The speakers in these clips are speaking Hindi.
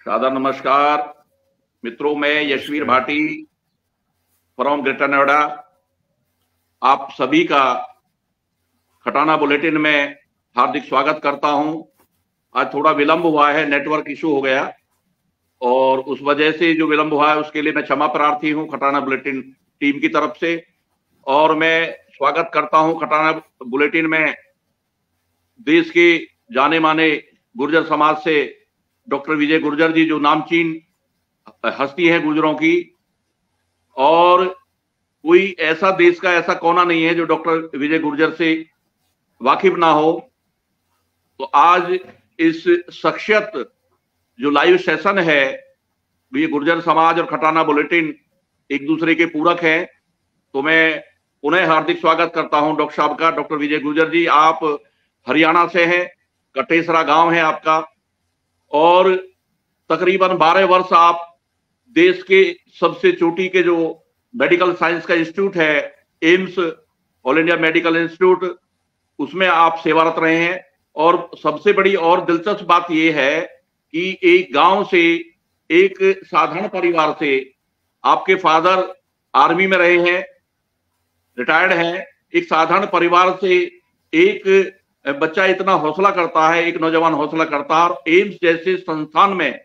सादर नमस्कार मित्रों, मैं यशवीर नमस्कार। भाटी फ्रॉम ग्रेटर नोएडा आप सभी का खटाना बुलेटिन में हार्दिक स्वागत करता हूं। आज थोड़ा विलंब हुआ है, नेटवर्क इशू हो गया और उस वजह से जो विलंब हुआ है उसके लिए मैं क्षमा प्रार्थी हूं खटाना बुलेटिन टीम की तरफ से। और मैं स्वागत करता हूं खटाना बुलेटिन में देश के जाने माने गुर्जर समाज से डॉक्टर विजय गुर्जर जी, जो नामचीन हस्ती है गुर्जरों की। और कोई ऐसा देश का ऐसा कोना नहीं है जो डॉक्टर विजय गुर्जर से वाकिफ ना हो। तो आज इस शख्सियत जो लाइव सेशन है, ये गुर्जर समाज और खटाना बुलेटिन एक दूसरे के पूरक हैं। तो मैं पुनः हार्दिक स्वागत करता हूं डॉक्टर साहब का। डॉक्टर विजय गुर्जर जी, आप हरियाणा से हैं, कटेसरा गांव है आपका, और तकरीबन 12 वर्ष आप देश के सबसे चोटी के जो मेडिकल साइंस का इंस्टीट्यूट है, AIIMS, all India medical institute, उसमें आप सेवारत रहे हैं। और सबसे बड़ी और दिलचस्प बात यह है कि एक गांव से, एक साधारण परिवार से, आपके फादर आर्मी में रहे हैं, रिटायर्ड हैं, एक साधारण परिवार से एक बच्चा इतना हौसला करता है, एक नौजवान हौसला करता है। और एम्स जैसे संस्थान में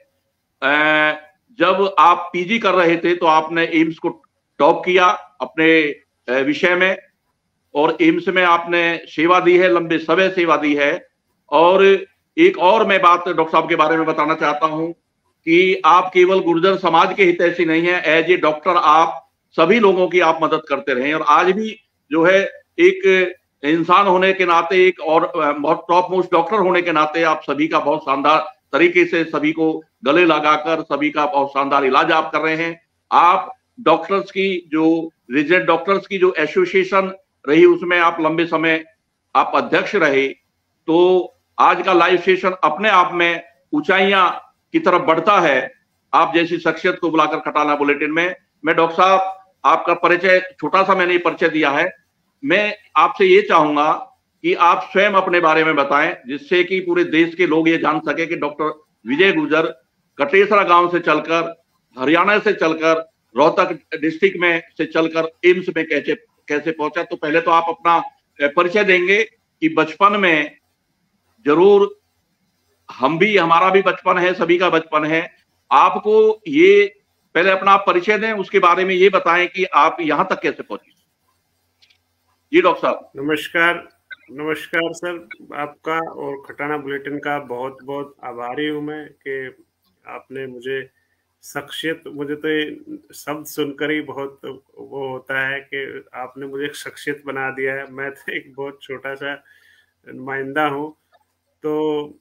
जब आप पीजी कर रहे थे तो आपने एम्स को टॉप किया अपने विषय में, और एम्स में आपने सेवा दी है, लंबे समय सेवा दी है। और एक और मैं बात डॉक्टर साहब के बारे में बताना चाहता हूं कि आप केवल गुर्जर समाज के हितैषी नहीं है, एज ए डॉक्टर आप सभी लोगों की आप मदद करते रहे। और आज भी जो है, एक इंसान होने के नाते, एक और बहुत टॉप मोस्ट डॉक्टर होने के नाते, आप सभी का बहुत शानदार तरीके से सभी को गले लगाकर सभी का बहुत शानदार इलाज आप कर रहे हैं। आप डॉक्टर्स की जो रेजिडेंट डॉक्टर्स की जो एसोसिएशन रही, उसमें आप लंबे समय आप अध्यक्ष रहे। तो आज का लाइव सेशन अपने आप में ऊंचाइयां की तरफ बढ़ता है आप जैसी शख्सियत को बुलाकर खटाना बुलेटिन में। मैं डॉक्टर साहब, आपका परिचय छोटा सा मैंने परिचय दिया है, मैं आपसे ये चाहूंगा कि आप स्वयं अपने बारे में बताएं, जिससे कि पूरे देश के लोग ये जान सके कि डॉक्टर विजय गुर्जर कटेसरा गांव से चलकर, हरियाणा से चलकर, रोहतक डिस्ट्रिक्ट में से चलकर एम्स में कैसे कैसे पहुंचा। तो पहले तो आप अपना परिचय देंगे कि बचपन में, जरूर हम भी, हमारा भी बचपन है, सभी का बचपन है, आपको ये पहले अपना आप परिचय दें, उसके बारे में ये बताएं कि आप यहां तक कैसे पहुंचे। जी डॉक्टर साहब। नमस्कार। नमस्कार सर, आपका और खटाना बुलेटिन का बहुत बहुत आभारी हूँ मैं कि आपने मुझे शख्सियत, मुझे तो ये शब्द सुनकर ही बहुत वो होता है कि आपने मुझे एक शख्सियत बना दिया है। मैं तो एक बहुत छोटा सा नुमाइंदा हूँ। तो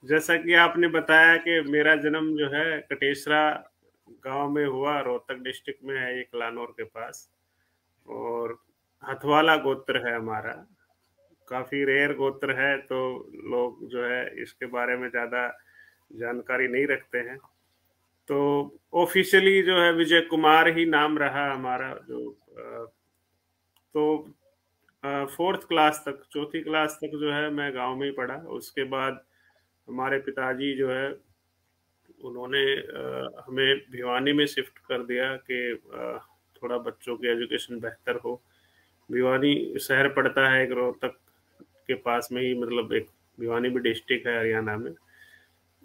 जैसा कि आपने बताया कि मेरा जन्म जो है कटेसरा गांव में हुआ, रोहतक डिस्ट्रिक्ट में है, एक लानौर के पास। और हथवाला गोत्र है हमारा, काफी रेयर गोत्र है, तो लोग जो है इसके बारे में ज्यादा जानकारी नहीं रखते हैं। तो ऑफिशियली जो है विजय कुमार ही नाम रहा हमारा। जो तो फोर्थ क्लास तक, चौथी क्लास तक जो है मैं गांव में ही पढ़ा। उसके बाद हमारे पिताजी जो है उन्होंने हमें भिवानी में शिफ्ट कर दिया कि थोड़ा बच्चों की एजुकेशन बेहतर हो। भिवानी शहर पड़ता है एक रोहतक के पास में ही, मतलब एक भिवानी भी डिस्ट्रिक्ट है हरियाणा में।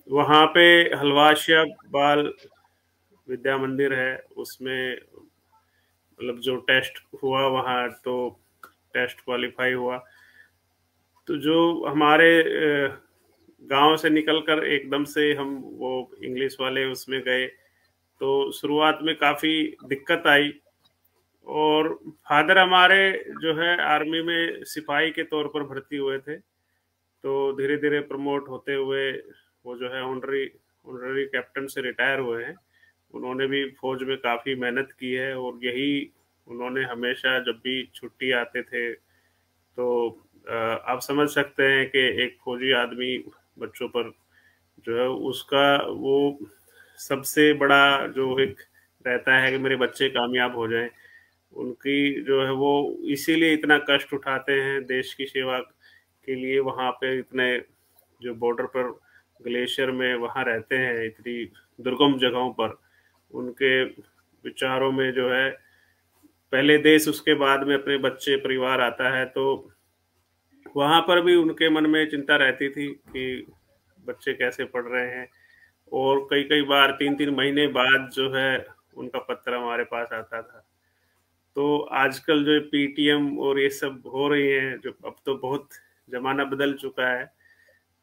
वहाँ पे हलवाशिया बाल विद्या मंदिर है, उसमें मतलब जो टेस्ट हुआ वहाँ, तो टेस्ट क्वालिफाई हुआ। तो जो हमारे गांव से निकलकर एकदम से हम वो इंग्लिश वाले उसमें गए, तो शुरुआत में काफ़ी दिक्कत आई। और फादर हमारे जो है आर्मी में सिपाही के तौर पर भर्ती हुए थे, तो धीरे धीरे प्रमोट होते हुए वो जो है ऑनरी ऑनरी कैप्टन से रिटायर हुए हैं। उन्होंने भी फौज में काफ़ी मेहनत की है, और यही उन्होंने हमेशा जब भी छुट्टी आते थे तो आप समझ सकते हैं कि एक फौजी आदमी बच्चों पर जो है उसका वो सबसे बड़ा जो एक रहता है कि मेरे बच्चे कामयाब हो जाएं। उनकी जो है वो इसीलिए इतना कष्ट उठाते हैं देश की सेवा के लिए। वहाँ पे इतने जो बॉर्डर पर ग्लेशियर में वहाँ रहते हैं, इतनी दुर्गम जगहों पर, उनके विचारों में जो है पहले देश उसके बाद में अपने बच्चे परिवार आता है, तो वहाँ पर भी उनके मन में चिंता रहती थी कि बच्चे कैसे पढ़ रहे हैं। और कई कई बार 3-3 महीने बाद जो है उनका पत्र हमारे पास आता था। तो आजकल जो पीटीएम और ये सब हो रही है, जो अब तो बहुत जमाना बदल चुका है,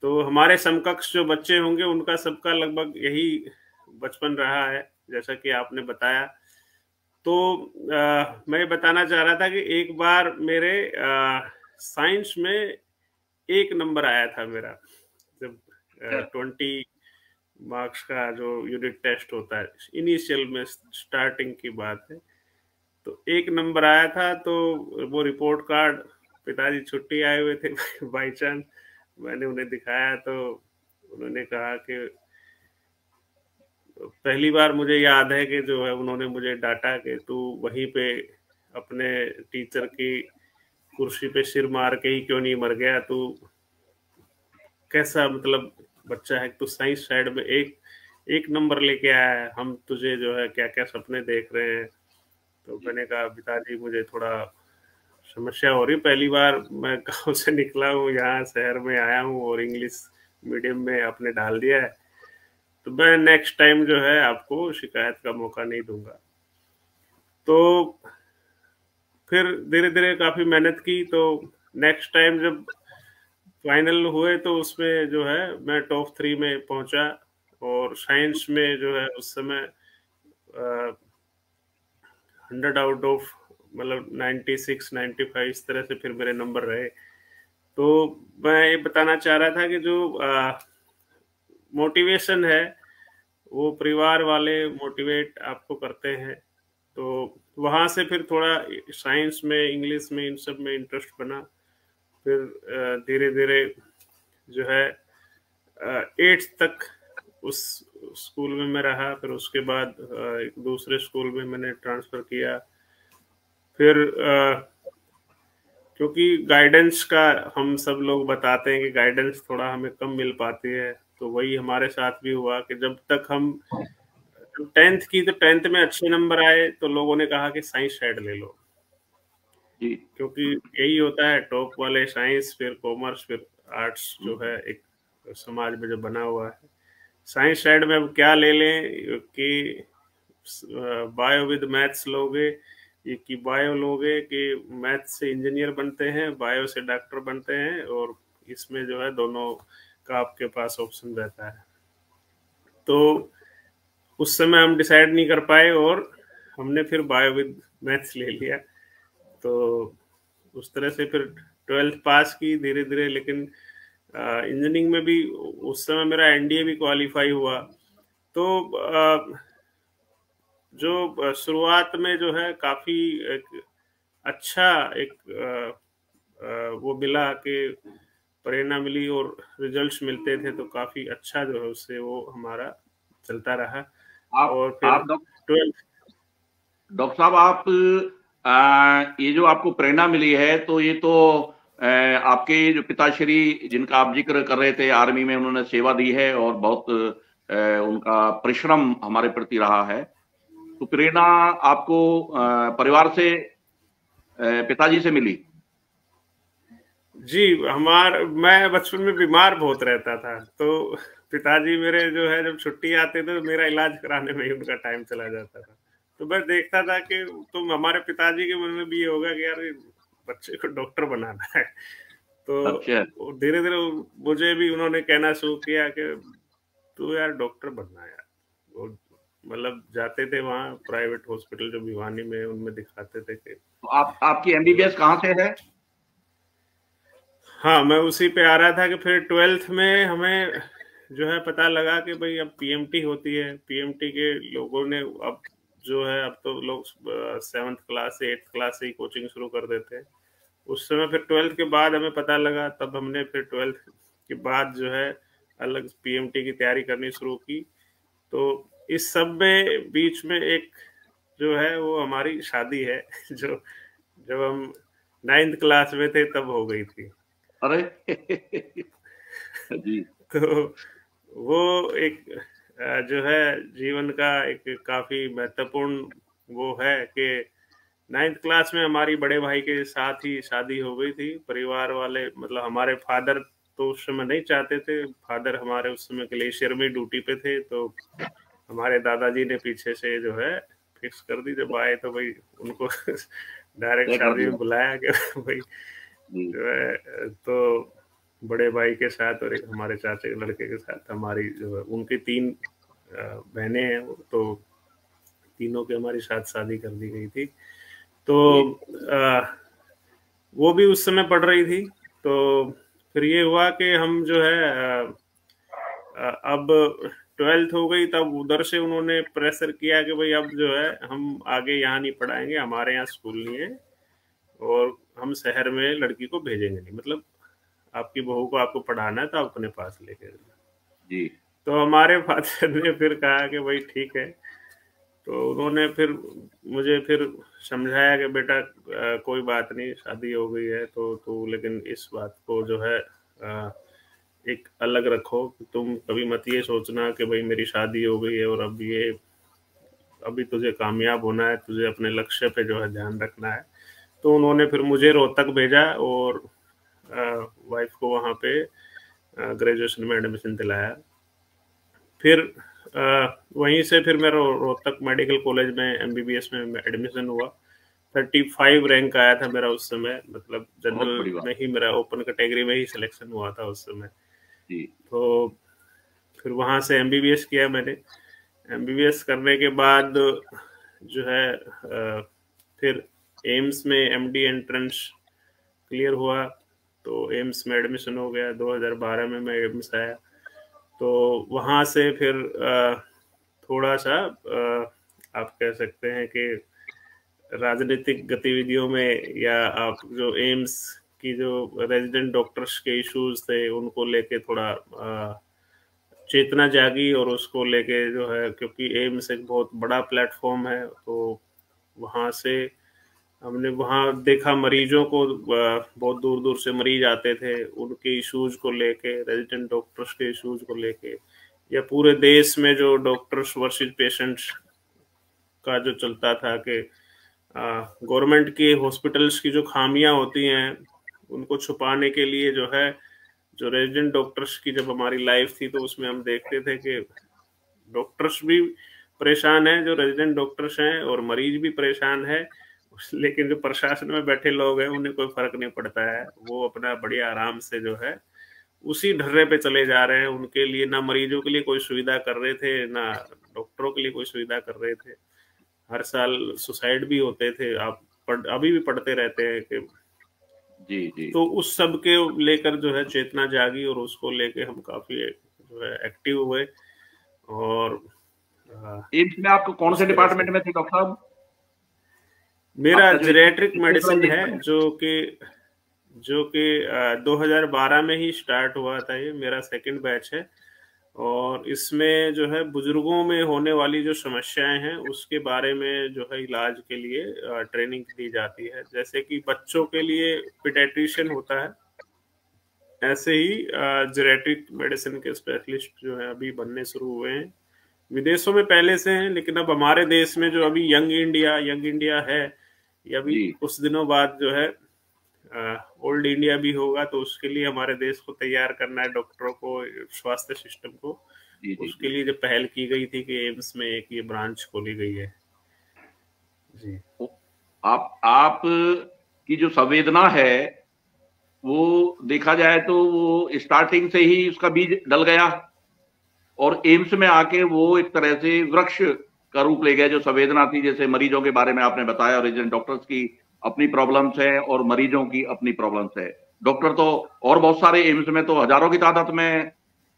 तो हमारे समकक्ष जो बच्चे होंगे उनका सबका लगभग यही बचपन रहा है, जैसा कि आपने बताया। तो मैं बताना चाह रहा था कि एक बार मेरे साइंस में 1 नंबर आया था मेरा, जब 20 मार्क्स का जो यूनिट टेस्ट होता है, इनिशियल में स्टार्टिंग की बात है, तो 1 नंबर आया था। तो वो रिपोर्ट कार्ड, पिताजी छुट्टी आए हुए थे बाई चांस, मैंने उन्हें दिखाया तो उन्होंने कहा कि पहली बार मुझे याद है कि जो है उन्होंने मुझे डांटा कि तू वहीं पे अपने टीचर की कुर्सी पे सिर मार के ही क्यों नहीं मर गया, तू कैसा मतलब बच्चा है, तू साइंस साइड में एक एक नंबर लेके आया है, हम तुझे जो है क्या क्या सपने देख रहे हैं। तो मैंने कहा पिताजी मुझे थोड़ा समस्या हो रही, पहली बार मैं गांव से निकला हूँ, यहाँ शहर में आया हूँ और इंग्लिश मीडियम में आपने डाल दिया है, तो मैं नेक्स्ट टाइम जो है आपको शिकायत का मौका नहीं दूंगा। तो फिर धीरे धीरे काफी मेहनत की, तो नेक्स्ट टाइम जब फाइनल हुए तो उसमें जो है मैं टॉप 3 में पहुंचा। और साइंस में जो है उस समय 100 आउट ऑफ मतलब 96-95 इस तरह से फिर मेरे नंबर रहे। तो मैं ये बताना चाह रहा था कि जो मोटिवेशन है वो परिवार वाले मोटिवेट आपको करते हैं, तो वहाँ से फिर थोड़ा साइंस में, इंग्लिश में, इन सब में इंटरेस्ट बना। फिर धीरे धीरे जो है 8th तक उस स्कूल में मैं रहा, फिर उसके बाद एक दूसरे स्कूल में मैंने ट्रांसफ़र किया। फिर क्योंकि गाइडेंस का हम सब लोग बताते हैं कि गाइडेंस थोड़ा हमें कम मिल पाती है, तो वही हमारे साथ भी हुआ कि जब तक हम 10th की, तो 10th में अच्छे नंबर आए तो लोगों ने कहा कि साइंस साइड ले लो, जी। क्योंकि यही होता है, टॉप वाले साइंस, फिर कॉमर्स, फिर आर्ट्स जो है एक समाज में जो बना हुआ है। साइंस साइड में अब क्या ले लें कि बायो विद मैथ्स लोगे कि बायो लोगे कि मैथ्स से इंजीनियर बनते हैं, बायो से डॉक्टर बनते हैं, और इसमें जो है दोनों का आपके पास ऑप्शन रहता है। तो उस समय हम डिसाइड नहीं कर पाए और हमने फिर बायो विद मैथ्स ले लिया। तो उस तरह से फिर 12th पास की धीरे धीरे, लेकिन इंजीनियरिंग में भी उस समय मेरा एनडीए भी क्वालिफाई हुआ। तो जो शुरुआत में जो है काफ़ी एक अच्छा एक वो मिला कि प्रेरणा मिली और रिजल्ट्स मिलते थे, तो काफ़ी अच्छा जो है उससे वो हमारा चलता रहा। और फिर आप 12th। डॉक्टर साहब, आप ये जो आपको प्रेरणा मिली है, तो ये तो आपके जो पिताश्री जिनका आप जिक्र कर रहे थे, आर्मी में उन्होंने सेवा दी है और बहुत उनका परिश्रम हमारे प्रति रहा है, तो प्रेरणा आपको परिवार से, पिताजी से मिली? जी, मैं बचपन में बीमार बहुत रहता था, तो पिताजी मेरे जो है जब छुट्टी आते थे तो मेरा इलाज कराने में ही उनका टाइम चला जाता था। तो मैं देखता था कि तुम, हमारे पिताजी के मन में भी ये होगा कि यार बच्चे को डॉक्टर बनाना है। अच्छा। तो धीरे धीरे मुझे भी उन्होंने कहना शुरू किया कि तू यार डॉक्टर बनना यार। वो मतलब जाते थे वहाँ प्राइवेट हॉस्पिटल जो भिवानी में, उनमें दिखाते थे कि तो आपकी एमबीबीएस कहाँ से है? हाँ, मैं उसी पे आ रहा था कि फिर 12th में हमें जो है पता लगा कि भाई अब पीएमटी होती है। पीएमटी के लोगों ने अब जो है, अब तो लोग 7th क्लास से 8th क्लास से ही कोचिंग शुरू कर देते हैं। उस समय फिर 12th के बाद हमें पता लगा, तब हमने फिर 12th के बाद जो है अलग पीएमटी की तैयारी करनी शुरू की। तो इस सब में बीच में एक जो है वो हमारी शादी है जो जब हम 9th क्लास में थे तब हो गई थी। अरे जी। तो वो एक जो है जीवन का एक काफी महत्वपूर्ण वो है कि 9th क्लास में हमारी बड़े भाई के साथ ही शादी हो गई थी। परिवार वाले मतलब हमारे फादर तो उस समय नहीं चाहते थे। फादर हमारे उस समय ग्लेशियर में ड्यूटी पे थे, तो हमारे दादाजी ने पीछे से जो है फिक्स कर दी। जब आए तो भाई उनको डायरेक्ट तय कर शादी में दिया। बुलाया कि भाई जी। जो है तो बड़े भाई के साथ और एक हमारे चाचा के लड़के के साथ हमारी जो है उनकी 3 बहनें हैं, तो तीनों की हमारी साथ शादी कर दी गई थी। तो जी। वो भी उस समय पढ़ रही थी। तो फिर ये हुआ कि हम जो है अब 12th हो गई, तब उधर से उन्होंने प्रेशर किया कि भाई अब जो है हम आगे यहाँ नहीं पढ़ाएंगे, हमारे यहाँ स्कूल नहीं है और हम शहर में लड़की को भेजेंगे नहीं, मतलब आपकी बहू को आपको पढ़ाना है तो आप अपने पास लेके जाना। जी। तो हमारे फादर ने फिर कहा कि भाई ठीक है। तो उन्होंने फिर मुझे फिर समझाया कि बेटा कोई बात नहीं, शादी हो गई है तो तू लेकिन इस बात को जो है एक अलग रखो कि तुम कभी मत ये सोचना कि भाई मेरी शादी हो गई है और अब ये अभी तुझे कामयाब होना है, तुझे अपने लक्ष्य पे जो है ध्यान रखना है। तो उन्होंने फिर मुझे रोहतक भेजा और वाइफ को वहाँ पे ग्रेजुएशन में एडमिशन दिलाया। फिर वहीं से फिर मेरा रोहतक मेडिकल कॉलेज में एमबीबीएस में एडमिशन हुआ। 35 रैंक आया था मेरा उस समय, मतलब बहुत जनरल बड़ी बात। में ही मेरा ओपन कैटेगरी में ही सिलेक्शन हुआ था उस समय। जी। तो फिर वहाँ से एमबीबीएस किया मैंने। एमबीबीएस करने के बाद जो है फिर एम्स में एमडी एंट्रेंस क्लियर हुआ, तो एम्स में एडमिशन हो गया। 2012 में मैं एम्स आया। तो वहाँ से फिर थोड़ा सा आप कह सकते हैं कि राजनीतिक गतिविधियों में, या आप जो एम्स की जो रेजिडेंट डॉक्टर्स के इश्यूज थे उनको लेके थोड़ा चेतना जागी, और उसको लेके जो है, क्योंकि एम्स एक बहुत बड़ा प्लेटफॉर्म है, तो वहाँ से हमने वहाँ देखा मरीजों को, बहुत दूर दूर से मरीज आते थे उनके इश्यूज को लेके, रेजिडेंट डॉक्टर्स के इश्यूज को लेके, या पूरे देश में जो डॉक्टर्स वर्सेस पेशेंट्स का जो चलता था कि गवर्नमेंट के हॉस्पिटल्स की जो खामियां होती हैं उनको छुपाने के लिए जो है, जो रेजिडेंट डॉक्टर्स की जब हमारी लाइफ थी तो उसमें हम देखते थे कि डॉक्टर्स भी परेशान हैं, जो रेजिडेंट डॉक्टर्स हैं, और मरीज भी परेशान है। लेकिन जो प्रशासन में बैठे लोग हैं उन्हें कोई फर्क नहीं पड़ता है, वो अपना बढ़िया आराम से जो है उसी ढर्रे पे चले जा रहे हैं। उनके लिए ना मरीजों के लिए कोई सुविधा कर रहे थे, ना डॉक्टरों के लिए कोई सुविधा कर रहे थे। हर साल सुसाइड भी होते थे, आप अभी भी पढ़ते रहते हैं कि। जी। जी। तो उस सब के लेकर जो है चेतना जागी, और उसको लेके हम काफी जो है एक्टिव हुए। और एम्स में आप कौन इस से तरह डिपार्टमेंट से में थे डॉक्टर साहब? मेरा आपका जो जेरियाट्रिक मेडिसिन है, स्पेशलाइजेशन है? जो कि 2012 में ही स्टार्ट हुआ था। ये मेरा सेकंड बैच है, और इसमें जो है बुजुर्गों में होने वाली जो समस्याएं हैं उसके बारे में जो है इलाज के लिए ट्रेनिंग दी जाती है। जैसे कि बच्चों के लिए पीडियाट्रिशियन होता है, ऐसे ही जेरेट्रिक मेडिसिन के स्पेशलिस्ट जो है अभी बनने शुरू हुए हैं। विदेशों में पहले से हैं, लेकिन अब हमारे देश में जो अभी यंग इंडिया है, ये अभी जी। कुछ दिनों बाद जो है ओल्ड इंडिया भी होगा। तो उसके लिए हमारे देश को तैयार करना है, डॉक्टरों को, स्वास्थ्य सिस्टम को। जी। जी। उसके जी। लिए जो पहल की गई थी कि एम्स में एक ये ब्रांच खोली गई है। जी आप की जो संवेदना है वो देखा जाए तो वो स्टार्टिंग से ही उसका बीज डल गया, और एम्स में आके वो एक तरह से वृक्ष का रूप ले गया। जो संवेदना थी, जैसे मरीजों के बारे में आपने बताया, रेजिडेंट डॉक्टर्स की अपनी प्रॉब्लम्स है और मरीजों की अपनी प्रॉब्लम्स है। डॉक्टर तो और बहुत सारे एम्स में तो हजारों की तादाद में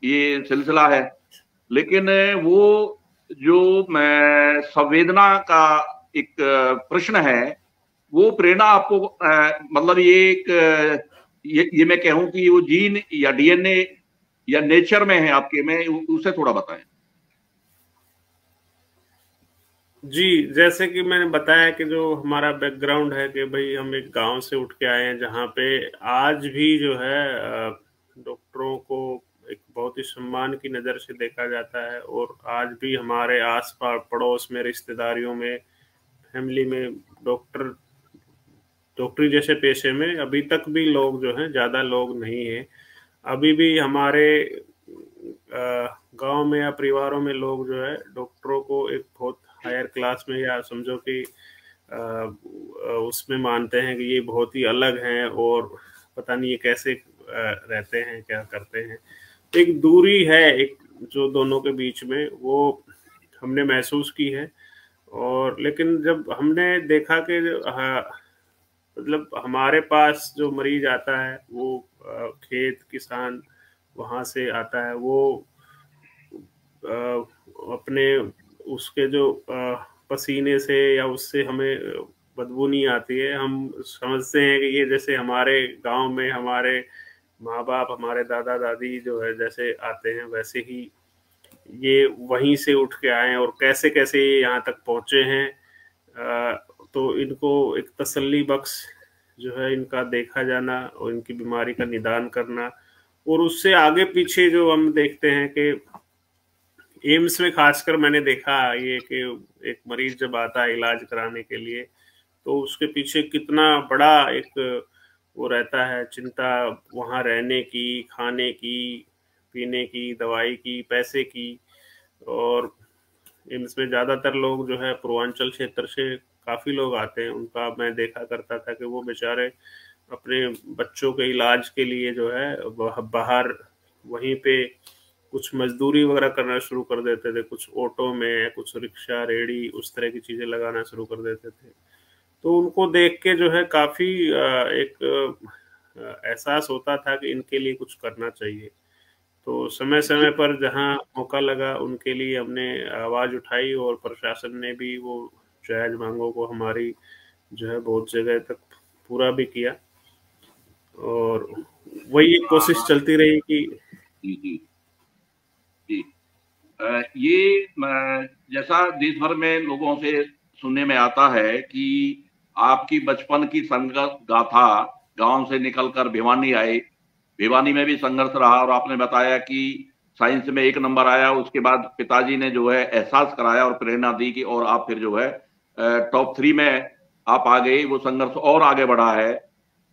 ये सिलसिला है, लेकिन वो जो मैं संवेदना का एक प्रश्न है, वो प्रेरणा आपको मतलब ये एक ये मैं कहूं कि वो जीन या डीएनए या नेचर में है आपके में, उसे थोड़ा बताएं। जी, जैसे कि मैंने बताया कि जो हमारा बैकग्राउंड है कि भाई हम एक गांव से उठ के आए हैं जहाँ पे आज भी जो है डॉक्टरों को एक बहुत ही ही सम्मान की नज़र से देखा जाता है। और आज भी हमारे आस पड़ोस में, रिश्तेदारियों में, फैमिली में डॉक्टरी जैसे पेशे में अभी तक भी लोग जो हैं, ज़्यादा लोग नहीं हैं। अभी भी हमारे गांव में या परिवारों में लोग जो है डॉक्टरों को एक बहुत हायर क्लास में, या समझो कि उसमें मानते हैं कि ये बहुत ही अलग हैं और पता नहीं ये कैसे रहते हैं, क्या करते हैं। तो एक दूरी है, एक जो दोनों के बीच में, वो हमने महसूस की है। और लेकिन जब हमने देखा कि मतलब हमारे पास जो मरीज आता है वो खेत किसान वहाँ से आता है, वो अपने उसके जो पसीने से या उससे हमें बदबू नहीं आती है। हम समझते हैं कि ये जैसे हमारे गांव में हमारे माँ बाप, हमारे दादा दादी जो है जैसे आते हैं, वैसे ही ये वहीं से उठ के आए और कैसे कैसे ये यहाँ तक पहुँचे हैं। तो इनको एक तसल्ली बख्श जो है इनका देखा जाना और इनकी बीमारी का निदान करना। और उससे आगे पीछे जो हम देखते हैं कि एम्स में खासकर मैंने देखा ये कि एक मरीज जब आता है इलाज कराने के लिए, तो उसके पीछे कितना बड़ा एक वो रहता है चिंता, वहाँ रहने की, खाने की, पीने की, दवाई की, पैसे की। और एम्स में ज़्यादातर लोग जो है पूर्वांचल क्षेत्र से काफ़ी लोग आते हैं। उनका मैं देखा करता था कि वो बेचारे अपने बच्चों के इलाज के लिए जो है बाहर वहीं पे कुछ मजदूरी वगैरह करना शुरू कर देते थे, कुछ ऑटो में, कुछ रिक्शा, रेडी, उस तरह की चीज़ें लगाना शुरू कर देते थे। तो उनको देख के जो है काफ़ी एक एहसास होता था कि इनके लिए कुछ करना चाहिए। तो समय समय पर जहाँ मौका लगा उनके लिए हमने आवाज़ उठाई और प्रशासन ने भी वो जायज़ मांगों को हमारी जो है बहुत जगह तक पूरा भी किया। और वही कोशिश चलती रही कि जी जी जी ये जैसा देश भर में लोगों से सुनने में आता है कि आपकी बचपन की संघर्ष गाथा, गांव से निकलकर भिवानी आए, भिवानी में भी संघर्ष रहा और आपने बताया कि साइंस में 1 नंबर आया। उसके बाद पिताजी ने जो है एहसास कराया और प्रेरणा दी कि और आप फिर जो है टॉप 3 में आप आ गए। वो संघर्ष और आगे बढ़ा है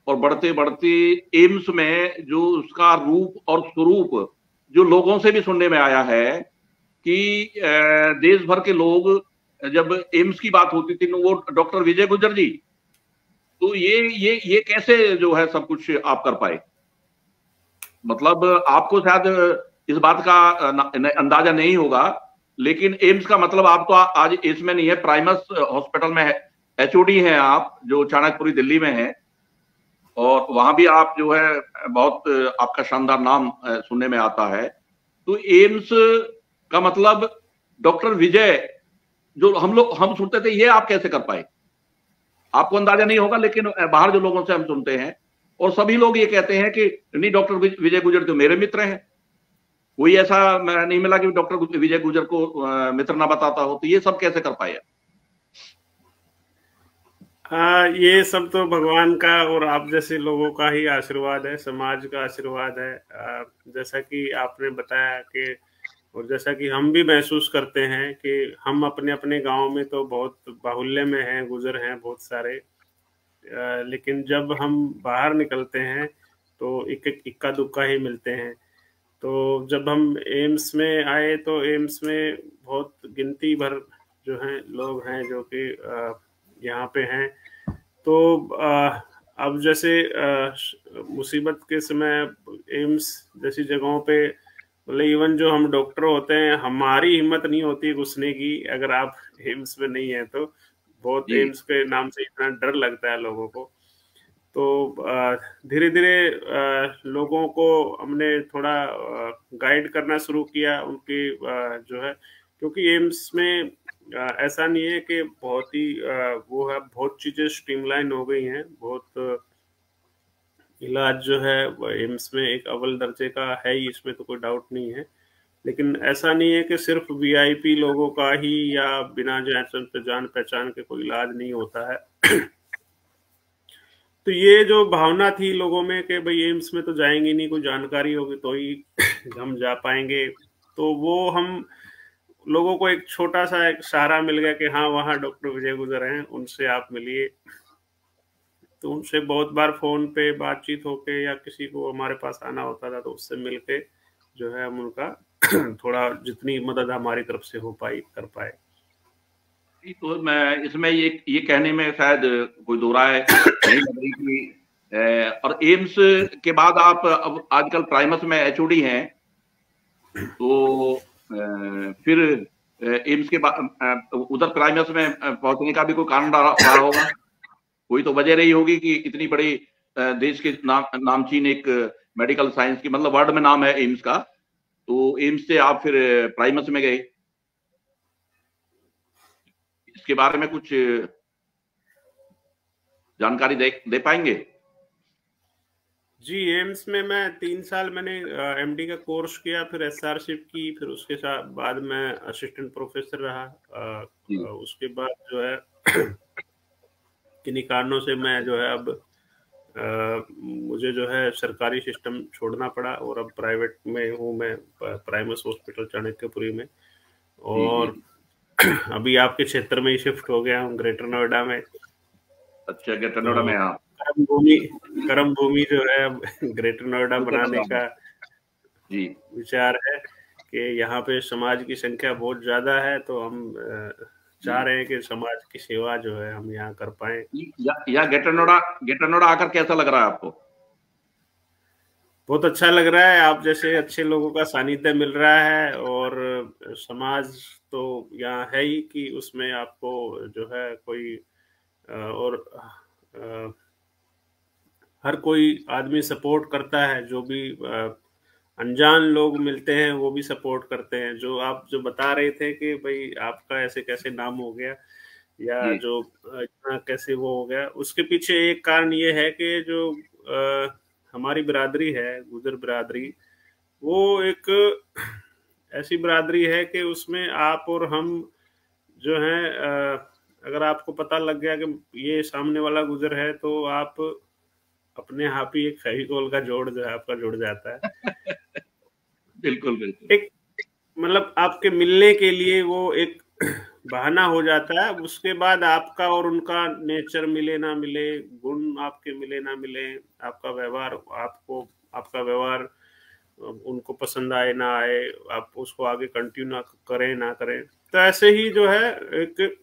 और बढ़ते बढ़ते एम्स में जो उसका रूप और स्वरूप जो लोगों से भी सुनने में आया है कि देश भर के लोग जब एम्स की बात होती थी तो वो डॉक्टर विजय गुज्जर जी, तो ये कैसे जो है सब कुछ आप कर पाए? मतलब आपको शायद इस बात का अंदाजा नहीं होगा, लेकिन एम्स का मतलब आप तो आज इसमें नहीं है, प्राइमस हॉस्पिटल में है, एचओडी हैं आप, जो चाणक्यपुरी दिल्ली में है। और वहां भी आप जो है बहुत आपका शानदार नाम सुनने में आता है। तो एम्स का मतलब डॉक्टर विजय, जो हम सुनते थे, ये आप कैसे कर पाए? आपको अंदाजा नहीं होगा, लेकिन बाहर जो लोगों से हम सुनते हैं और सभी लोग ये कहते हैं कि नहीं, डॉक्टर विजय गुजर तो मेरे मित्र हैं। कोई ऐसा नहीं मिला कि डॉक्टर विजय गुजर को मित्र ना बताता हो। तो ये सब कैसे कर पाए? हाँ, ये सब तो भगवान का और आप जैसे लोगों का ही आशीर्वाद है, समाज का आशीर्वाद है। जैसा कि आपने बताया कि और जैसा कि हम भी महसूस करते हैं कि हम अपने अपने गांव में तो बहुत बाहुल्य में हैं, गुजर हैं बहुत सारे। लेकिन जब हम बाहर निकलते हैं तो इक्का दुक्का ही मिलते हैं। तो जब हम एम्स में आए तो एम्स में बहुत गिनती भर जो हैं लोग हैं जो कि यहाँ पे हैं। तो अब जैसे मुसीबत के समय एम्स जैसी जगहों पे मतलब इवन जो हम डॉक्टर होते हैं, हमारी हिम्मत नहीं होती घुसने की अगर आप एम्स में नहीं है तो। बहुत जी एम्स के नाम से इतना डर लगता है लोगों को। तो धीरे धीरे लोगों को हमने थोड़ा गाइड करना शुरू किया उनकी जो है, क्योंकि एम्स में ऐसा नहीं है कि बहुत ही वो है, बहुत चीज़ें स्ट्रीमलाइन हो गई हैं। बहुत इलाज जो है एम्स में एक अव्वल दर्जे का है ही, इसमें तो कोई डाउट नहीं है। लेकिन ऐसा नहीं है कि सिर्फ वीआईपी लोगों का ही या बिना जान पहचान के कोई इलाज नहीं होता है। तो ये जो भावना थी लोगों में कि भाई एम्स में तो जाएंगे नहीं, कोई जानकारी होगी तो ही हम जा पाएंगे, तो वो हम लोगों को एक छोटा सा एक सहारा मिल गया कि हाँ, वहाँ डॉक्टर विजय गुजर हैं, उनसे आप मिलिए। तो उनसे बहुत बार फोन पे बातचीत होके या किसी को हमारे पास आना होता था तो उससे मिलके जो है हम उनका थोड़ा जितनी मदद हमारी तरफ से हो पाई कर पाए। तो मैं इसमें ये कहने में शायद कोई दो राय नहीं लग रही कि और एम्स के बाद आप अब आजकल प्राइमस में एचओडी हैं, तो फिर एम्स के बाद उधर प्राइमस में पहुंचने का भी कोई कारण रहा होगा, कोई तो वजह रही होगी कि इतनी बड़ी देश के नामचीन एक मेडिकल साइंस की, मतलब वर्ल्ड में नाम है एम्स का, तो एम्स से आप फिर प्राइमस में गए, इसके बारे में कुछ जानकारी दे पाएंगे? जी, एम्स में मैं 3 साल मैंने एमडी का कोर्स किया, फिर एसआरशिप की, फिर उसके साथ बाद मैं असिस्टेंट प्रोफेसर रहा। उसके बाद जो है किन्हीं कारणों से मैं जो है अब मुझे जो है सरकारी सिस्टम छोड़ना पड़ा और अब प्राइवेट में हूँ मैं, प्राइमस हॉस्पिटल चाणक्यपुरी में, और अभी आपके क्षेत्र में ही शिफ्ट हो गया हूँ, ग्रेटर नोएडा में। अच्छा, ग्रेटर नोएडा में आप? कर्म भूमि जो है अब ग्रेटर नोएडा बनाने का जी विचार है कि यहाँ पे समाज की संख्या बहुत ज्यादा है, तो हम चाह रहे हैं कि समाज की सेवा जो है हम यहाँ कर पाए। या ग्रेटर नोएडा आकर कैसा लग रहा है आपको? बहुत अच्छा लग रहा है, आप जैसे अच्छे लोगों का सानिध्य मिल रहा है, और समाज तो यहाँ है ही कि उसमें आपको जो है कोई और हर कोई आदमी सपोर्ट करता है, जो भी अनजान लोग मिलते हैं वो भी सपोर्ट करते हैं। जो आप जो बता रहे थे कि भाई आपका ऐसे कैसे नाम हो गया या जो इतना कैसे वो हो गया, उसके पीछे एक कारण ये है कि जो हमारी बिरादरी है, गुजर बिरादरी, वो एक ऐसी बिरादरी है कि उसमें आप और हम जो है अगर आपको पता लग गया कि ये सामने वाला गुजर है, तो आप अपने आप ही एक फेविकोल का जोड़ जो है आपका जुड़ जाता है। बिल्कुल बिल्कुल। एक मतलब आपके मिलने के लिए वो एक बहाना हो जाता है। उसके बाद आपका और उनका नेचर मिले ना मिले, गुण आपके मिले ना मिले, आपका व्यवहार आपका व्यवहार उनको पसंद आए ना आए, आप उसको आगे कंटिन्यू ना करें, तो ऐसे ही जो है एक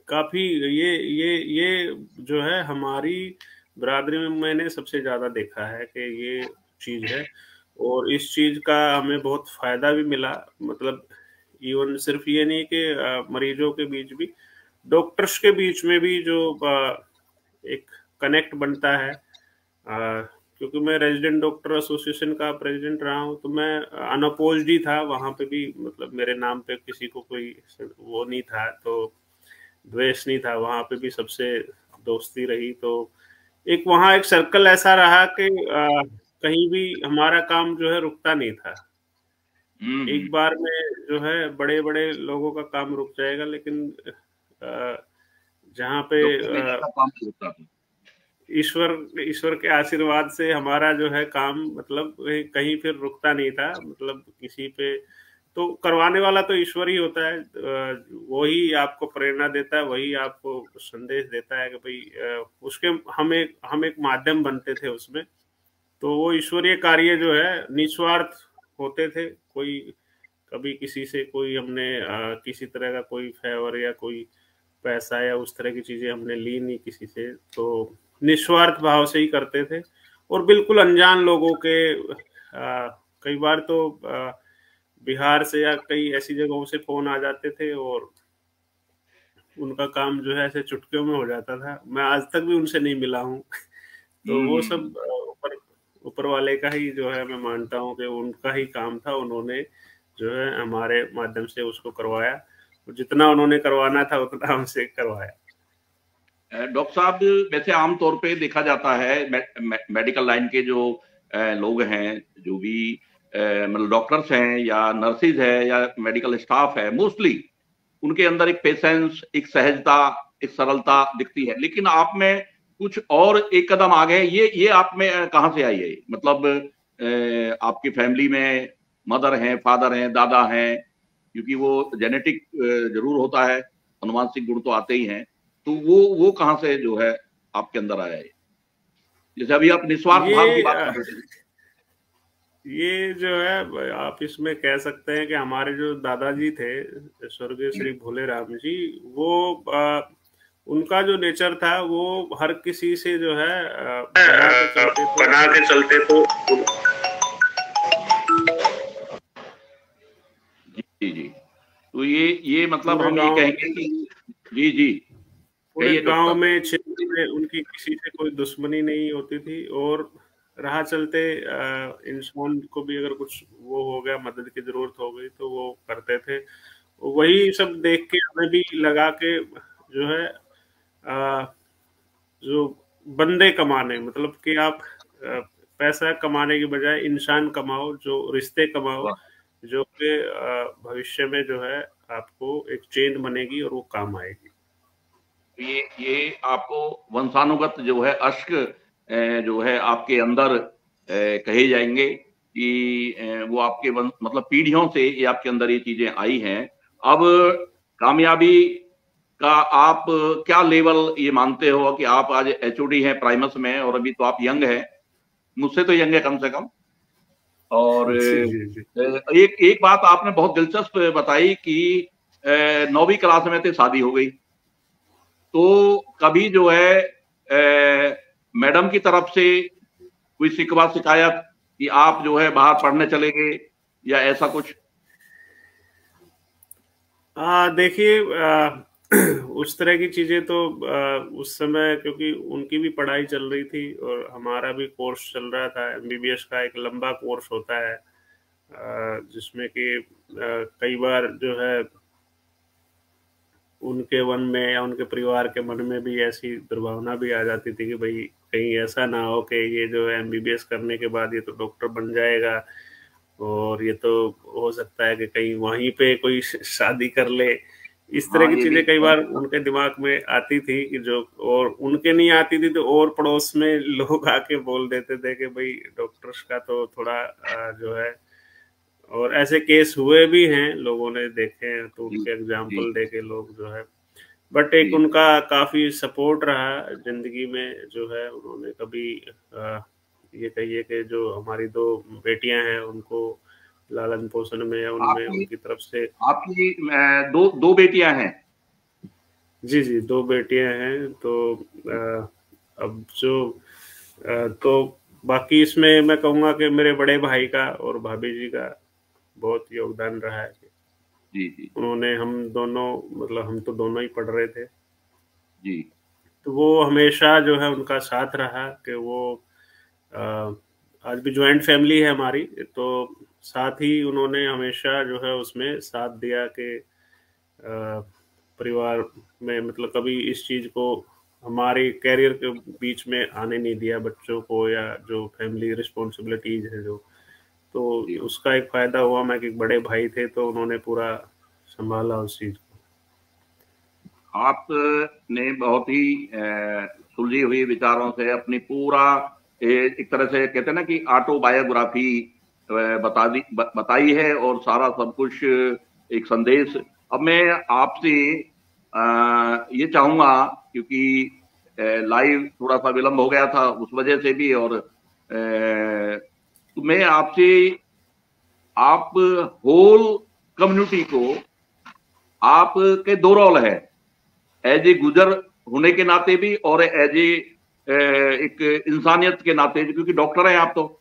काफी ये जो है हमारी बिरादरी में मैंने सबसे ज्यादा देखा है कि ये चीज है, और इस चीज का हमें बहुत फायदा भी मिला। मतलब इवन सिर्फ ये नहीं कि मरीजों के बीच भी, डॉक्टर्स के बीच में भी जो एक कनेक्ट बनता है, क्योंकि मैं रेजिडेंट डॉक्टर एसोसिएशन का प्रेसिडेंट रहा हूँ, तो मैं अनअपोज्ड ही था वहां पे भी, मतलब मेरे नाम पे किसी को कोई वो नहीं था, तो द्वेष नहीं था, वहां पे भी सबसे दोस्ती रही। तो एक वहां एक सर्कल ऐसा रहा कि कहीं भी हमारा काम जो है रुकता नहीं था। एक बार में जो है बड़े बड़े लोगों का काम रुक जाएगा, लेकिन जहाँ पे ईश्वर के आशीर्वाद से हमारा जो है काम मतलब कहीं फिर रुकता नहीं था। मतलब किसी पे तो करवाने वाला तो ईश्वर ही होता है, वही आपको प्रेरणा देता है, वही आपको संदेश देता है कि भाई उसके हम एक माध्यम बनते थे उसमें। तो वो ईश्वरीय कार्य जो है निस्वार्थ होते थे, कोई कभी किसी से कोई हमने किसी तरह का कोई फेवर या कोई पैसा या उस तरह की चीजें हमने ली नहीं किसी से, तो निस्वार्थ भाव से ही करते थे। और बिल्कुल अनजान लोगों के कई बार तो बिहार से या कई ऐसी जगहों से फोन आ जाते थे और उनका काम जो है ऐसे चुटकियों में हो जाता था। मैं आज तक भी उनसे नहीं मिला हूँ। तो वो सब ऊपर वाले का ही जो है मैं मानता हूँ कि उनका ही काम था, उन्होंने जो है हमारे माध्यम से उसको करवाया, और जितना उन्होंने करवाना था उतना हमसे करवाया। डॉक्टर साहब, वैसे आमतौर पे देखा जाता है मेडिकल लाइन के जो लोग हैं, जो भी मतलब डॉक्टर्स हैं या नर्सिस है या मेडिकल स्टाफ है, मोस्टली उनके अंदर एक पेशेंस, एक सहजता, एक सरलता दिखती है। लेकिन आप में कुछ और एक कदम आगे, ये आप में कहाँ से आई है? मतलब आपकी फैमिली में मदर हैं, फादर हैं, दादा हैं, क्योंकि वो जेनेटिक जरूर होता है, अनुवांशिक गुण तो आते ही हैं, तो वो कहाँ से जो है आपके अंदर आया है? जैसे अभी आप निस्वार्थ भाव की बात कर रहे थे। ये जो है आप इसमें कह सकते हैं कि हमारे जो दादाजी थे, स्वर्गीय श्री भोले राम जी, वो उनका जो नेचर था वो हर किसी से जो है बना के चलते तो जी जी। तो ये मतलब पूरे हम ये गांव कहेंगे कि जी जी, पूरे कहिए गांव डॉक्टर। में, क्षेत्र में उनकी किसी से कोई दुश्मनी नहीं होती थी, और राह चलते इंसान को भी अगर कुछ वो हो गया, मदद की जरूरत हो गई, तो वो करते थे। वही सब देख के हमें भी लगा के जो है अ, जो बंदे कमाने, मतलब कि आप पैसा कमाने की बजाय इंसान कमाओ, जो रिश्ते कमाओ, जो कि भविष्य में जो है आपको एक चेन बनेगी और वो काम आएगी। ये आपको वंशानुगत जो है अश्क जो है आपके अंदर कहे जाएंगे कि वो आपके मतलब पीढ़ियों से ये आपके अंदर ये चीजें आई हैं। अब कामयाबी का आप क्या लेवल ये मानते हो कि आप आज एचओडी हैं प्राइमस में, और अभी तो आप यंग हैं, मुझसे तो यंग है कम से कम। और जी जी जी। एक एक बात आपने बहुत दिलचस्प बताई कि 9वीं क्लास में थे शादी हो गई, तो कभी जो है मैडम की तरफ से कोई शिकवा शिकायत कि आप जो है बाहर पढ़ने चले गए या ऐसा कुछ? देखिए, उस तरह की चीजें तो उस समय, क्योंकि उनकी भी पढ़ाई चल रही थी और हमारा भी कोर्स चल रहा था। एमबीबीएस का एक लंबा कोर्स होता है, जिसमें कि कई बार जो है उनके मन में या उनके परिवार के मन में भी ऐसी दुर्भावना भी आ जाती थी कि भाई कहीं ऐसा ना हो कि ये जो है एमबीबीएस करने के बाद ये तो डॉक्टर बन जाएगा, और ये तो हो सकता है कि कहीं वहीं पे कोई शादी कर ले। इस तरह हाँ, की ये भी चीजें कई बार उनके दिमाग में आती थी कि जो, और उनके नहीं आती थी तो और पड़ोस में लोग आके बोल देते थे कि भाई डॉक्टर्स का तो थोड़ा जो है, और ऐसे केस हुए भी हैं, लोगों ने देखे हैं, तो जी उनके जी एग्जाम्पल देके लोग जो है। बट एक जी। उनका काफी सपोर्ट रहा जिंदगी में, जो है उन्होंने कभी ये कहिए कि जो हमारी दो बेटियां हैं उनको लालन पोषण में या उनमें आपकी उनकी तरफ से। आपकी दो दो बेटियां हैं? जी जी, दो बेटियां हैं। तो अब जो तो बाकी इसमें मैं कहूँगा कि मेरे बड़े भाई का और भाभी जी का बहुत योगदान रहा है। जी जी उन्होंने, हम दोनों, मतलब हम तो दोनों ही पढ़ रहे थे, जी तो वो हमेशा जो है उनका साथ रहा कि वो अ, आज भी जॉइंट फैमिली है हमारी, तो साथ ही उन्होंने हमेशा जो है उसमें साथ दिया कि परिवार में, मतलब कभी इस चीज़ को हमारे कैरियर के बीच में आने नहीं दिया, बच्चों को या जो फैमिली रिस्पॉन्सिबिलिटीज है जो, तो जी। उसका एक फायदा हुआ। मैं कि बड़े भाई थे तो उन्होंने पूरा संभाला उस चीज को। आपने बहुत ही सुलझी हुई विचारों से अपनी पूरा एक तरह से कहते हैं ना कि ऑटोबायोग्राफी बताई है, और सारा सब कुछ एक संदेश। अब मैं आपसे ये चाहूंगा, क्योंकि लाइव थोड़ा सा विलंब हो गया था उस वजह से भी, और तो मैं आपसे, आप होल कम्युनिटी को, आपके दो रोल है, एज ए गुजर होने के नाते भी और एज ए एक इंसानियत के नाते, क्योंकि डॉक्टर हैं आप, तो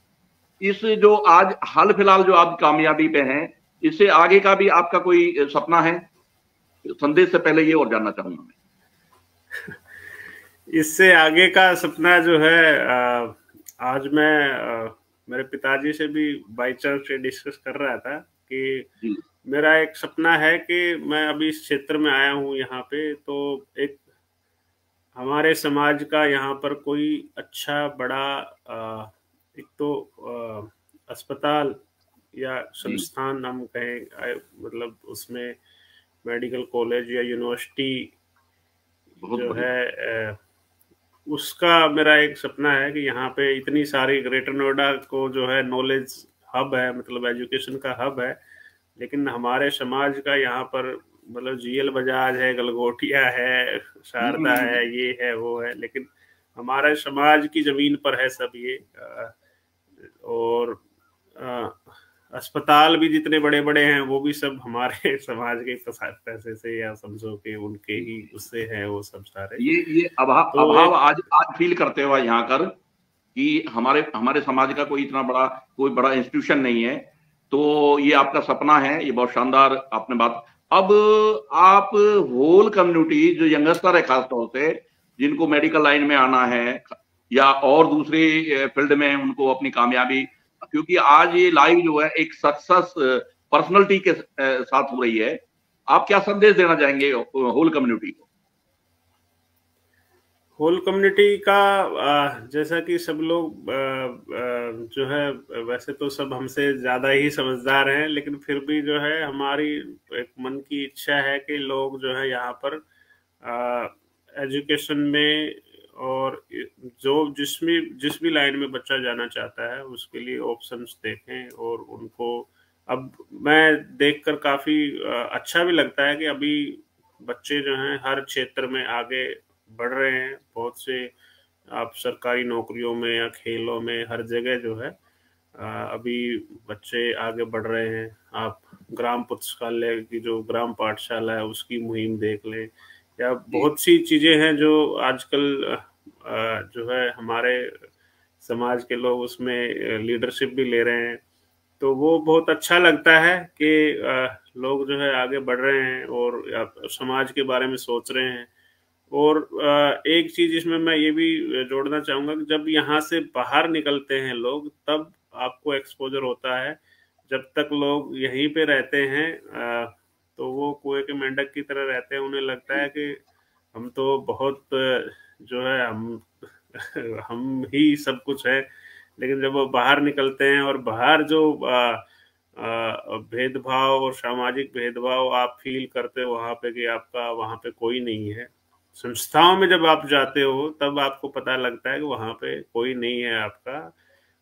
इस जो आज हाल फिलहाल जो आप कामयाबी पे हैं, इससे आगे का भी आपका कोई सपना है? संदेश से पहले ये और जानना चाहूंगा मैं। इससे आगे का सपना जो है, आज मैं मेरे पिताजी से भी बाई चांस से डिस्कस कर रहा था कि जी मेरा एक सपना है कि मैं अभी इस क्षेत्र में आया हूँ यहाँ पे, तो एक हमारे समाज का यहाँ पर कोई अच्छा बड़ा एक तो अस्पताल या जी। संस्थान हम कहें, मतलब उसमें मेडिकल कॉलेज या यूनिवर्सिटी बहुत जो बढ़िया। है उसका मेरा एक सपना है कि यहाँ पे इतनी सारी ग्रेटर नोएडा को जो है नॉलेज हब है, मतलब एजुकेशन का हब है, लेकिन हमारे समाज का यहाँ पर मतलब जीएल बजाज है, गलगोटिया है, शारदा है, ये है वो है, लेकिन हमारे समाज की जमीन पर है सब ये। और अस्पताल भी जितने बड़े बड़े हैं वो भी सब हमारे समाज के पैसे से, या समझो कि उनके ही उससे है वो सब सारे। ये अभाव आज फील करते हो यहाँ कर कि हमारे समाज का कोई बड़ा इंस्टीट्यूशन नहीं है। तो ये आपका सपना है, ये बहुत शानदार आपने बात। अब आप होल कम्युनिटी जो यंगस्टर है, खासतौर से जिनको मेडिकल लाइन में आना है या और दूसरी फील्ड में उनको अपनी कामयाबी, क्योंकि आज ये लाइव जो है एक सक्सेस पर्सनालिटी के साथ हो रही है, आप क्या संदेश देना चाहेंगे होल कम्युनिटी को? होल कम्युनिटी का जैसा कि सब लोग जो है, वैसे तो सब हमसे ज़्यादा ही समझदार हैं, लेकिन फिर भी जो है हमारी एक मन की इच्छा है कि लोग जो है यहाँ पर एजुकेशन में और जो जिस भी लाइन में बच्चा जाना चाहता है उसके लिए ऑप्शंस देखें। और उनको अब मैं देखकर काफ़ी अच्छा भी लगता है कि अभी बच्चे जो हैं हर क्षेत्र में आगे बढ़ रहे हैं। बहुत से आप सरकारी नौकरियों में या खेलों में हर जगह जो है अभी बच्चे आगे बढ़ रहे हैं। आप ग्राम पुस्तकालय की जो ग्राम पाठशाला है उसकी मुहिम देख लें, या बहुत सी चीज़ें हैं जो आजकल जो है हमारे समाज के लोग उसमें लीडरशिप भी ले रहे हैं। तो वो बहुत अच्छा लगता है कि लोग जो है आगे बढ़ रहे हैं और समाज के बारे में सोच रहे हैं। और एक चीज़ इसमें मैं ये भी जोड़ना चाहूँगा कि जब यहाँ से बाहर निकलते हैं लोग तब आपको एक्सपोजर होता है। जब तक लोग यहीं पे रहते हैं तो वो कुएं के मेंढक की तरह रहते हैं, उन्हें लगता है कि हम तो बहुत जो है हम ही सब कुछ है। लेकिन जब वो बाहर निकलते हैं और बाहर जो भेदभाव और सामाजिक भेदभाव आप फील करते हो वहाँ पे कि आपका वहाँ पे कोई नहीं है। संस्थाओं में जब आप जाते हो तब आपको पता लगता है कि वहाँ पे कोई नहीं है आपका,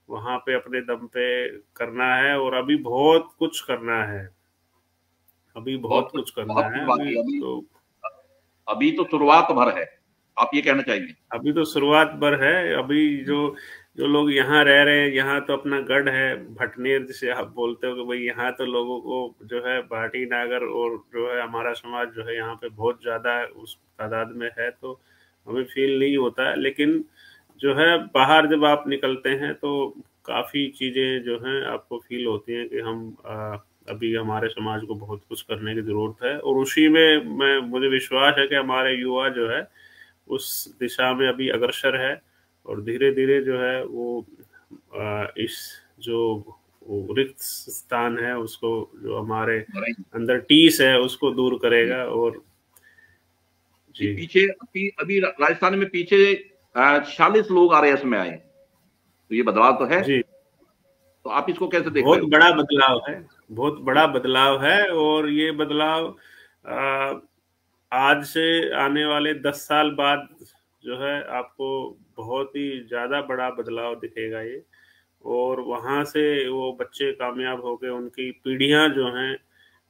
वहाँ पे अपने दम पे करना है। और अभी बहुत कुछ करना है, अभी बहुत कुछ करना है। अभी तो शुरुआत भर है, आप ये कहना चाहेंगे? अभी तो शुरुआत भर है। अभी जो लोग यहाँ रह रहे हैं, यहाँ तो अपना गढ़ है, भटनेर जिसे आप बोलते हो कि भाई यहाँ तो लोगों को जो है भाटी नागर और जो है हमारा समाज जो है यहाँ पे बहुत ज़्यादा उस तादाद में है, तो हमें फील नहीं होता है। लेकिन जो है बाहर जब आप निकलते हैं तो काफ़ी चीज़ें जो हैं आपको फील होती हैं कि हम अभी हमारे समाज को बहुत कुछ करने की ज़रूरत है। और उसी में मुझे विश्वास है कि हमारे युवा जो है उस दिशा में अभी अग्रसर है और धीरे धीरे जो है वो इस जो रिक्त स्थान है उसको, जो हमारे अंदर टीस है, उसको दूर करेगा। और जी पीछे अभी राजस्थान में पीछे 46 लोग आरएएस में आए, तो ये बदलाव तो है जी, तो आप इसको कैसे देख रहे बहुत हो? बड़ा बदलाव है, बहुत बड़ा बदलाव है। और ये बदलाव आज से आने वाले 10 साल बाद जो है आपको बहुत ही ज़्यादा बड़ा बदलाव दिखेगा ये। और वहाँ से वो बच्चे कामयाब हो गए, उनकी पीढ़ियाँ जो हैं,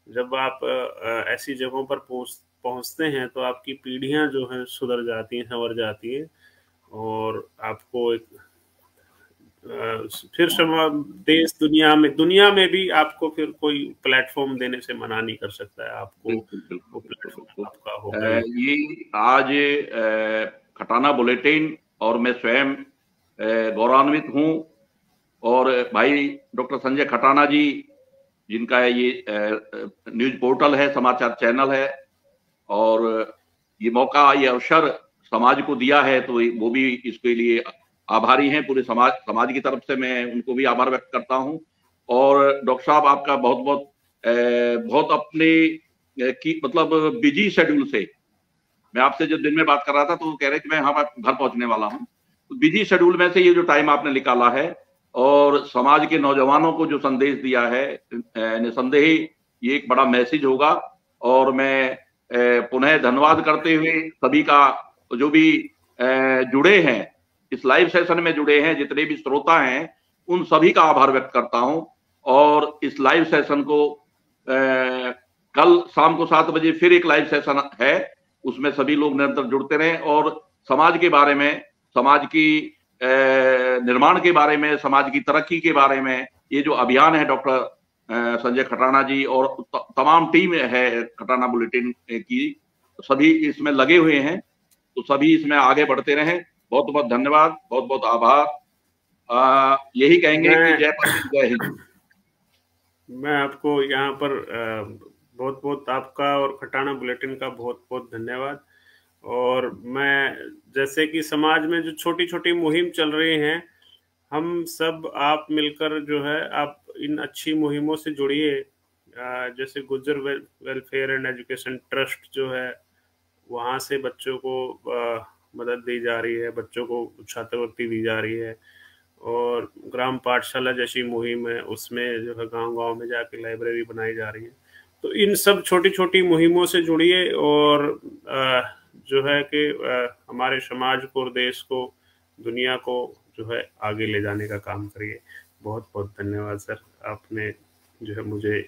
जब आप ऐसी जगहों पर पहुँचते हैं तो आपकी पीढ़ियाँ जो हैं सुधर जाती हैं, संवर जाती हैं। और आपको एक फिर देश दुनिया में भी आपको फिर कोई प्लेटफॉर्म देने से मना नहीं कर सकता है। आपको बिल्कुल वो प्लेटफॉर्म आपका बिल्कुल। होगा। ये आज खटाना बुलेटिन और मैं स्वयं गौरवान्वित हूँ। और भाई डॉक्टर संजय खटाना जी, जिनका ये न्यूज पोर्टल है, समाचार चैनल है, और ये मौका, ये अवसर समाज को दिया है, तो वो भी इसके लिए आभारी हैं। पूरे समाज की तरफ से मैं उनको भी आभार व्यक्त करता हूं। और डॉक्टर साहब आपका बहुत अपने की मतलब बिजी शेड्यूल से, मैं आपसे जब दिन में बात कर रहा था तो वो कह रहे कि मैं घर पहुंचने वाला हूं, तो बिजी शेड्यूल में से ये जो टाइम आपने निकाला है और समाज के नौजवानों को जो संदेश दिया है, निसंदेह ये एक बड़ा मैसेज होगा। और मैं पुनः धन्यवाद करते हुए सभी का, जो भी जुड़े हैं, इस लाइव सेशन में जुड़े हैं, जितने भी श्रोता हैं, उन सभी का आभार व्यक्त करता हूं। और इस लाइव सेशन को कल शाम को 7 बजे फिर एक लाइव सेशन है, उसमें सभी लोग निरंतर जुड़ते रहें और समाज के बारे में, समाज की निर्माण के बारे में, समाज की तरक्की के बारे में ये जो अभियान है डॉक्टर संजय खटाना जी और तमाम टीम है खटाना बुलेटिन की, सभी इसमें लगे हुए हैं, तो सभी इसमें आगे बढ़ते रहें। बहुत बहुत धन्यवाद, बहुत बहुत आभार। यही कहेंगे कि जय पथ जय हिंद। मैं आपको यहाँ पर बहुत बहुत आपका और खटाना बुलेटिन का बहुत बहुत धन्यवाद। और मैं, जैसे कि समाज में जो छोटी छोटी मुहिम चल रही हैं, हम सब आप मिलकर जो है आप इन अच्छी मुहिमों से जुड़िए। जैसे Gujjar welfare and education trust जो है, वहाँ से बच्चों को मदद दी जा रही है, बच्चों को छात्रवृत्ति दी जा रही है। और ग्राम पाठशाला जैसी मुहिम है, उसमें जो है गांव-गांव में जाके लाइब्रेरी बनाई जा रही है। तो इन सब छोटी-छोटी मुहिमों से जुड़िए और जो है कि हमारे समाज को, देश को, दुनिया को जो है आगे ले जाने का काम करिए। बहुत-बहुत धन्यवाद सर, आपने जो है मुझे